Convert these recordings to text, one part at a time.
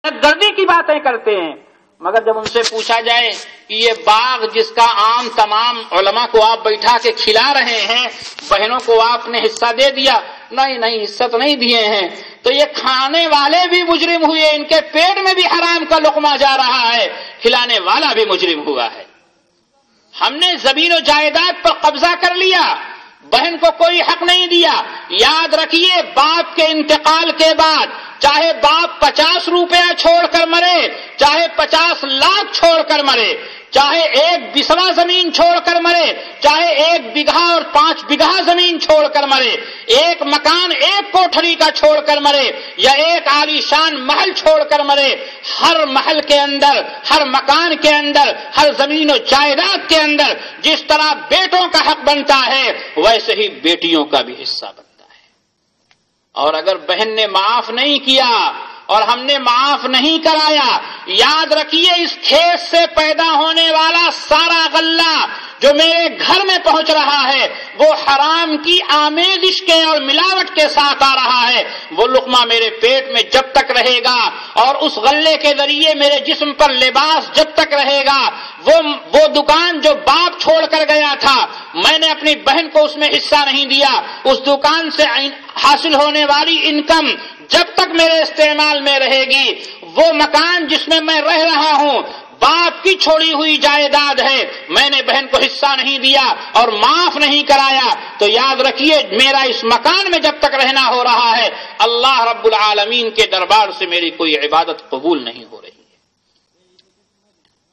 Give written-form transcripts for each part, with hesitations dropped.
گردی کی باتیں کرتے ہیں، مگر جب ان سے پوچھا جائے کہ یہ باغ جس کا آم تمام علماء کو آپ بیٹھا کے کھلا رہے ہیں، بہنوں کو آپ نے حصہ دے دیا، نہیں حصہ تو نہیں دیے ہیں، تو یہ کھانے والے بھی مجرم ہوئے، ان کے پیٹ میں بھی حرام کا لقمہ جا رہا ہے، کھلانے والا بھی مجرم ہوا ہے۔ ہم نے زمین و جائیداد پر قبضہ کر لیا، بہن کو کوئی حق نہیں دیا۔ یاد رکھیے، باپ کے انتقال کے بعد چاہے باپ 50 روپیہ چھوڑ کر مرے، چاہے 50 لاکھ چھوڑ کر مرے، چاہے 1 بسوا زمین چھوڑ کر مرے، چاہے 1 بیگھا اور 5 بیگھا زمین چھوڑ کر مرے، 1 مکان 1 کوٹھری کا چھوڑ کر مرے، یا 1 عالیشان محل چھوڑ کر مرے، ہر محل کے اندر، ہر مکان کے اندر، ہر زمین و جائیداد کے اندر جس طرح بیٹوں کا حق بنتا ہے، ویسے ہی بیٹیوں کا بھی حصہ بنتا ہے۔ اور اگر بہن نے معاف نہیں کیا اور ہم نے معاف نہیں کرایا، یاد رکھیے اس کھیت سے پیدا ہونے والا سارا غلہ جو میرے گھر میں پہنچ رہا ہے وہ حرام کی آمیزش کے اور ملاوٹ کے ساتھ آ رہا ہے۔ وہ لقمہ میرے پیٹ میں جب تک رہے گا اور اس غلے کے ذریعے میرے جسم پر لباس جب تک رہے گا، وہ دکان جو باپ چھوڑ کر گیا تھا، میں نے اپنی بہن کو اس میں حصہ نہیں دیا، اس دکان سے حاصل ہونے والی انکم جب تک میرے استعمال میں رہے گی، وہ مکان جس میں میں رہ رہا ہوں باپ کی چھوڑی ہوئی جائیداد ہے، میں نے بہن کو حصہ نہیں دیا اور معاف نہیں کرایا، تو یاد رکھیے میرا اس مکان میں جب تک رہنا ہو رہا ہے، اللہ رب العالمین کے دربار سے میری کوئی عبادت قبول نہیں ہو رہی ہے۔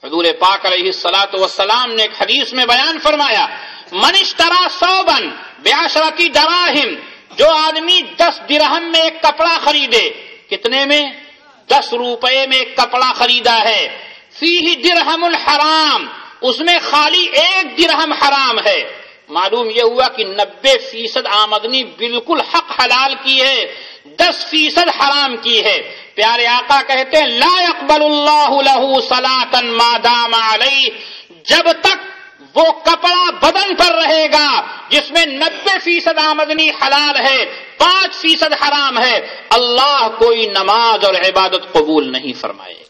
حضور پاک علیہ الصلوۃ والسلام نے ایک حدیث میں بیان فرمایا، من اشترى ثوبا بعشرة دراهم، جو آدمی 10 درہم میں ایک کپڑا خریدے، کتنے میں؟ 10 روپے میں ایک کپڑا خریدا ہے، فیہ درہم الحرام، اس میں خالی 1 درہم حرام ہے، معلوم یہ ہوا کہ 90% آمدنی بالکل حق حلال کی ہے، 10% حرام کی ہے۔ پیارے آقا کہتے ہیں لا يقبل اللہ لہ صلاۃ ما دام علیہ، جب تک وہ کپڑا بدن پر رہے گا جس میں 90% آمدنی حلال ہے، 5% حرام ہے، اللہ کوئی نماز اور عبادت قبول نہیں فرمائے گا۔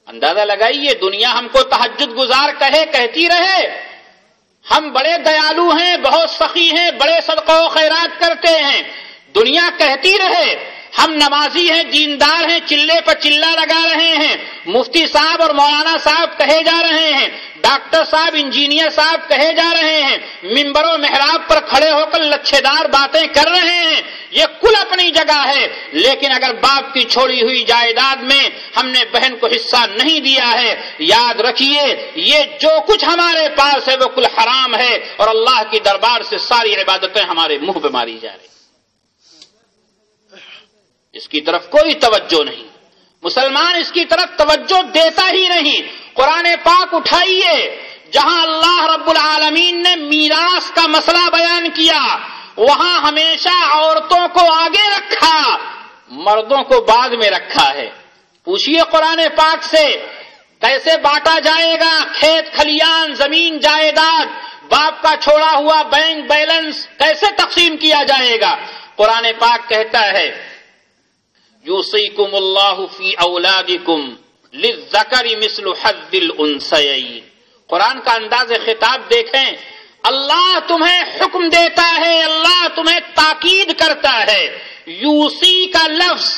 اندازہ لگائیے، دنیا ہم کو تہجد گزار کہتی رہے، ہم بڑے دیالو ہیں، بہت سخی ہیں، بڑے صدقہ و خیرات کرتے ہیں، دنیا کہتی رہے ہم نمازی ہیں، دیندار ہیں، چلے پر چلا لگا رہے ہیں، مفتی صاحب اور مولانا صاحب کہے جا رہے ہیں، ڈاکٹر صاحب، انجینئر صاحب کہے جا رہے ہیں، ممبر و محراب پر کھڑے ہو کر لچھے دار باتیں کر رہے ہیں، یہ کل اپنی جگہ ہے، لیکن اگر باپ کی چھوڑی ہوئی جائیداد میں ہم نے بہن کو حصہ نہیں دیا ہے، یاد رکھیے یہ جو کچھ ہمارے پاس ہے وہ کل حرام ہے، اور اللہ کی دربار سے ساری عبادتیں ہمارے منہ پہ ماری جا رہی، اس کی طرف کوئی توجہ نہیں، مسلمان اس کی طرف توجہ دیتا ہی نہیں۔ قرآن پاک اٹھائیے، جہاں اللہ رب العالمین نے میراث کا مسئلہ بیان کیا وہاں ہمیشہ عورتوں کو آگے رکھا، مردوں کو بعد میں رکھا ہے۔ پوچھئے قرآن پاک سے کیسے بانٹا جائے گا کھیت کھلیان، زمین جائیداد، باپ کا چھوڑا ہوا بینک بیلنس کیسے تقسیم کیا جائے گا؟ قرآن پاک کہتا ہے یوصیکم اللہ فی اولادکم للذکر مثل حظ الانثیین۔ قرآن کا انداز خطاب دیکھیں، اللہ تمہیں حکم دیتا ہے، اللہ تمہیں تاکید کرتا ہے، یوصی کا لفظ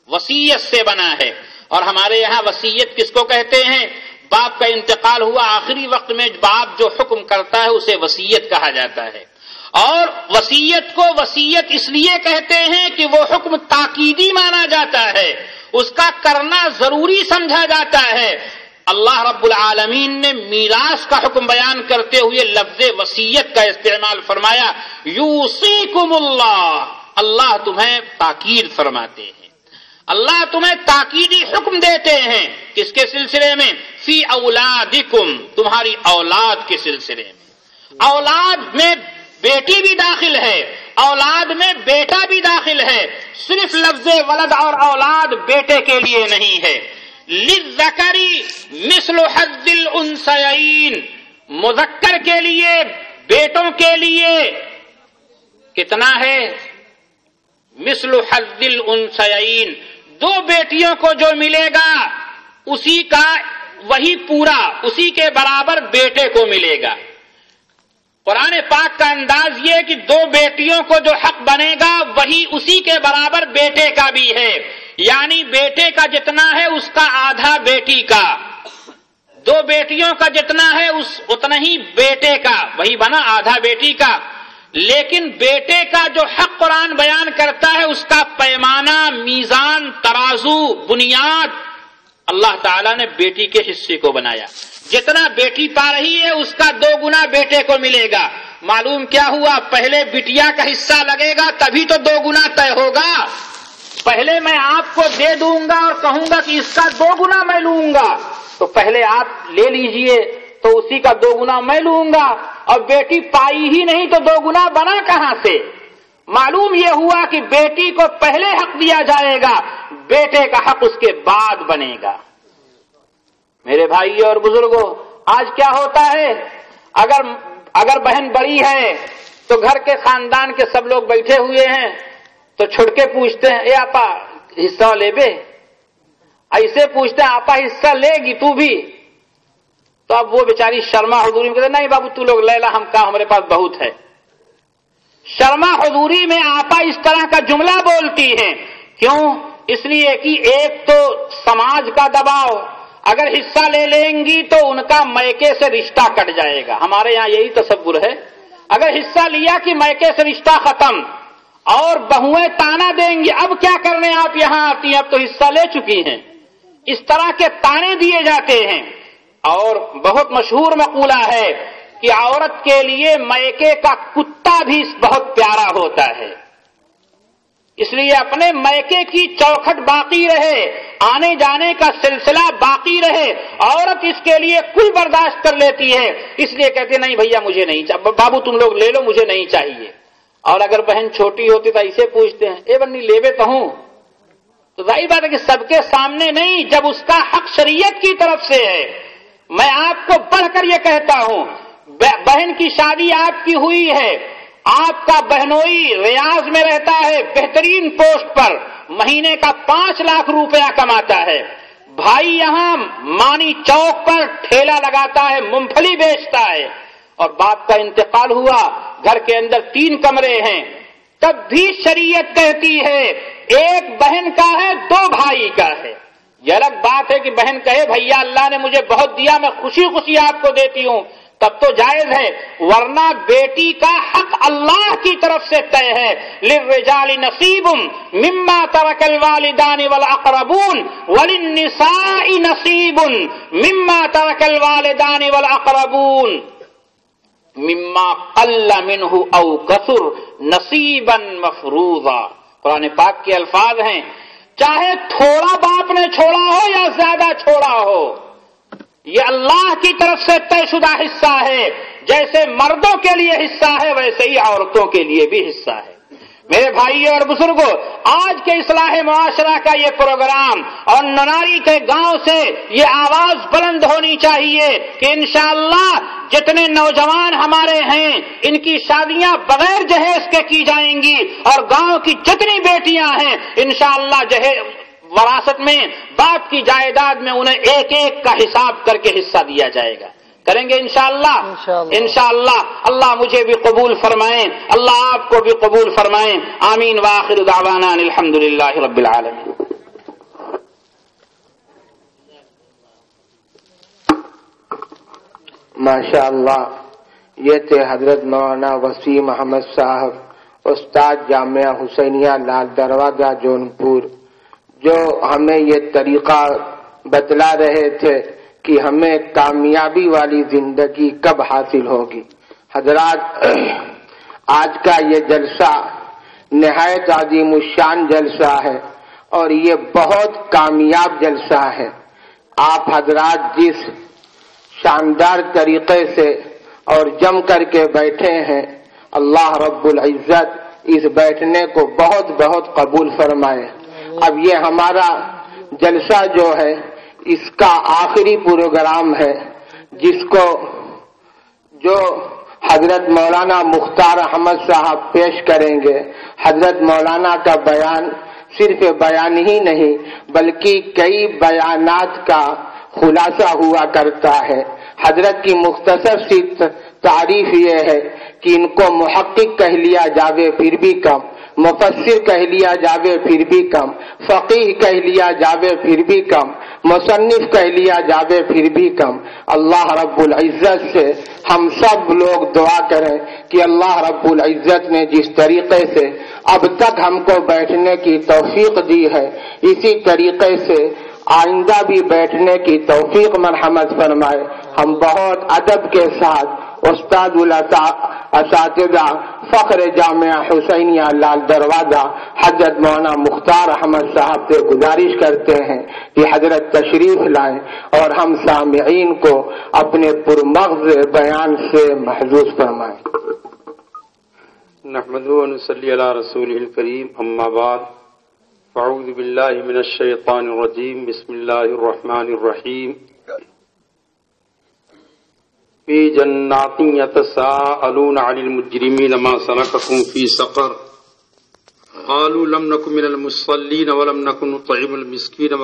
وصیت سے بنا ہے، اور ہمارے یہاں وصیت کس کو کہتے ہیں؟ باپ کا انتقال ہوا آخری وقت میں باپ جو حکم کرتا ہے اسے وصیت کہا جاتا ہے، اور وصیت کو وصیت اس لیے کہتے ہیں کہ وہ حکم تاکیدی مانا جاتا ہے، اس کا کرنا ضروری سمجھا جاتا ہے۔ اللہ رب العالمین نے میراث کا حکم بیان کرتے ہوئے لفظ وصیت کا استعمال فرمایا، یوصیکم اللہ، اللہ تمہیں تاکید فرماتے ہیں، اللہ تمہیں تاکیدی حکم دیتے ہیں، کس کے سلسلے میں؟ فی اولادکم، تمہاری اولاد کے سلسلے میں۔ اولاد میں بیٹی بھی داخل ہے، اولاد میں بیٹا بھی داخل ہے، صرف لفظ ولد اور اولاد بیٹے کے لیے نہیں ہے۔ للذکری مثل حظ الانثیین، مذکر کے لیے، بیٹوں کے لیے کتنا ہے؟ مثل حظ الانثیین، دو بیٹیوں کو جو ملے گا اسی کا وہی پورا اسی کے برابر بیٹے کو ملے گا. قرآن پاک کا انداز یہ کہ دو بیٹیوں کو جو حق بنے گا وہی اسی کے برابر بیٹے کا بھی ہے، یعنی بیٹے کا جتنا ہے اس کا آدھا بیٹی کا، دو بیٹیوں کا جتنا ہے اتنا ہی بیٹے کا، وہی بنا آدھا بیٹی کا. لیکن بیٹے کا جو حق قرآن بیان کرتا ہے اس کا پیمانہ، میزان، ترازو، بنیاد اللہ تعالیٰ نے بیٹی کے حصے کو بنایا. جتنا بیٹی پا رہی ہے اس کا 2 گنا بیٹے کو ملے گا. معلوم کیا ہوا؟ پہلے بٹیا کا حصہ لگے گا تبھی تو 2 گنا طے ہوگا. پہلے میں آپ کو دے دوں گا اور کہوں گا کہ اس کا 2 گنا میں لوں گا، تو پہلے آپ لے لیجئے تو اسی کا 2 گنا میں لوں گا. اور بیٹی پائی ہی نہیں تو 2 گنا بنا کہاں سے؟ معلوم یہ ہوا کہ بیٹی کو پہلے حق دیا جائے گا، بیٹے کا حق اس کے بعد بنے گا. میرے بھائیوں اور بزرگوں، آج کیا ہوتا ہے؟ اگر بہن بڑی ہے تو گھر کے خاندان کے سب لوگ بیٹھے ہوئے ہیں تو چھڑ کے پوچھتے ہیں، اے آپا حصہ لے بے. ایسے پوچھتے ہیں، آپا حصہ لے گی تو بھی؟ تو اب وہ بیچاری شرما حضوری میں کہتے نہیں بابو تو لوگ لے لا، ہم کا ہمارے پاس بہت ہے. شرما حضوری میں آپا اس طرح کا جملہ بولتی ہیں. کیوں؟ اس لیے کہ ایک تو سماج کا دباؤ، اگر حصہ لے لیں گی تو ان کا میکے سے رشتہ کٹ جائے گا. ہمارے یہاں یہی تصور ہے، اگر حصہ لیا کہ میکے سے رشتہ ختم، اور بہویں تانا دیں گی اب کیا کرنے آپ یہاں آتی ہیں، اب تو حصہ لے چکی ہیں. اس طرح کے تانے دیے جاتے ہیں. اور بہت مشہور مقولہ ہے کہ عورت کے لیے میکے کا کتا بھی بہت پیارا ہوتا ہے. اس لیے اپنے میکے کی چوکھٹ باقی رہے، آنے جانے کا سلسلہ باقی رہے. عورت اس کے لیے کل برداشت کر لیتی ہے، اس لیے کہتے نہیں بھیا مجھے نہیں چاہیے، بابو تم لوگ لے لو مجھے نہیں چاہیے. اور اگر بہن چھوٹی ہوتی تو ایسے پوچھتے ہیں، اے بنی لیوے تو ہوں. تو ظاہر بات ہے کہ سب کے سامنے نہیں، جب اس کا حق شریعت کی طرف سے ہے. میں آپ کو بڑھ کر یہ کہتا ہوں، بہن کی شادی آپ کی ہوئی ہے، آپ کا بہنوئی ریاض میں رہتا ہے بہترین پوسٹ پر، مہینے کا 5 لاکھ روپیہ کماتا ہے. بھائی یہاں مانی چوک پر ٹھیلا لگاتا ہے، مونگ پھلی بیچتا ہے، اور باپ کا انتقال ہوا، گھر کے اندر 3 کمرے ہیں. تب بھی شریعت کہتی ہے ایک بہن کا ہے 2 بھائی کا ہے. یہ الگ بات ہے کہ بہن کہے بھیا اللہ نے مجھے بہت دیا، میں خوشی خوشی آپ کو دیتی ہوں، تب تو جائز ہے. ورنہ بیٹی کا حق اللہ کی طرف سے طے ہے. للرجال نصیب مما ترک الوالدان والاقربون وللنساء نصیب مما ترک الوالدان والاقربون مما قل منہ او کثر نصیبا مفروضا. قرآن پاک کے الفاظ ہیں، چاہے تھوڑا باپ نے چھوڑا ہو یا زیادہ چھوڑا ہو، یہ اللہ کی طرف سے طے شدہ حصہ ہے. جیسے مردوں کے لیے حصہ ہے ویسے ہی عورتوں کے لیے بھی حصہ ہے. میرے بھائیوں اور بزرگوں، آج کے اصلاح معاشرہ کا یہ پروگرام اور نناری کے گاؤں سے یہ آواز بلند ہونی چاہیے کہ انشاءاللہ جتنے نوجوان ہمارے ہیں ان کی شادیاں بغیر جہیز کے کی جائیں گی، اور گاؤں کی جتنی بیٹیاں ہیں انشاءاللہ وراثت میں باپ کی جائیداد میں انہیں ایک ایک کا حساب کر کے حصہ دیا جائے گا. کریں گے انشاءاللہ. انشاءاللہ. اللہ مجھے بھی قبول فرمائیں، اللہ آپ کو بھی قبول فرمائیں. آمین. وآخر دعوانا الحمدللہ رب العالمین. ماشاءاللہ، یہ تھے حضرت مولانا وسیع محمد صاحب، استاد جامعہ حسینیہ لال دروازہ جونپور، جو ہمیں یہ طریقہ بتلا رہے تھے کہ ہمیں کامیابی والی زندگی کب حاصل ہوگی. حضرات، آج کا یہ جلسہ نہایت عظیم الشان جلسہ ہے اور یہ بہت کامیاب جلسہ ہے. آپ حضرات جس شاندار طریقے سے اور جم کر کے بیٹھے ہیں، اللہ رب العزت اس بیٹھنے کو بہت بہت قبول فرمائے. اب یہ ہمارا جلسہ جو ہے اس کا آخری پروگرام ہے، جس کو جو حضرت مولانا مختار احمد صاحب پیش کریں گے. حضرت مولانا کا بیان صرف بیان ہی نہیں بلکہ کئی بیانات کا خلاصہ ہوا کرتا ہے۔ حضرت کی مختصر سی تعریف یہ ہے کہ ان کو محقق کہہ لیا جاوے پھر بھی کم، مفسر کہہ لیا جاوے پھر بھی کم، فقیہ کہہ لیا جاوے پھر بھی کم، مصنف کہہ لیا جاوے پھر بھی کم۔ اللہ رب العزت سے ہم سب لوگ دعا کریں کہ اللہ رب العزت نے جس طریقے سے اب تک ہم کو بیٹھنے کی توفیق دی ہے، اسی طریقے سے آئندہ بھی بیٹھنے کی توفیق مرحمت فرمائے۔ ہم بہت ادب کے ساتھ استاد اساتذہ فخر جامعہ حسینیہ لال دروازہ حضرت مولانا مختار احمد صاحب سے گزارش کرتے ہیں کہ حضرت تشریف لائیں اور ہم سامعین کو اپنے پرمغز بیان سے محظوظ فرمائیں۔ نحمده ونصلي على رسوله الكريم اما بعد فاعوذ بالله من الشيطان الرجيم بسم الله الرحمن الرحيم في جنات يتساءلون عن المجرمين ما سلككم في سقر قالوا لم نكن من المصلين ولم نكن نطعم المسكين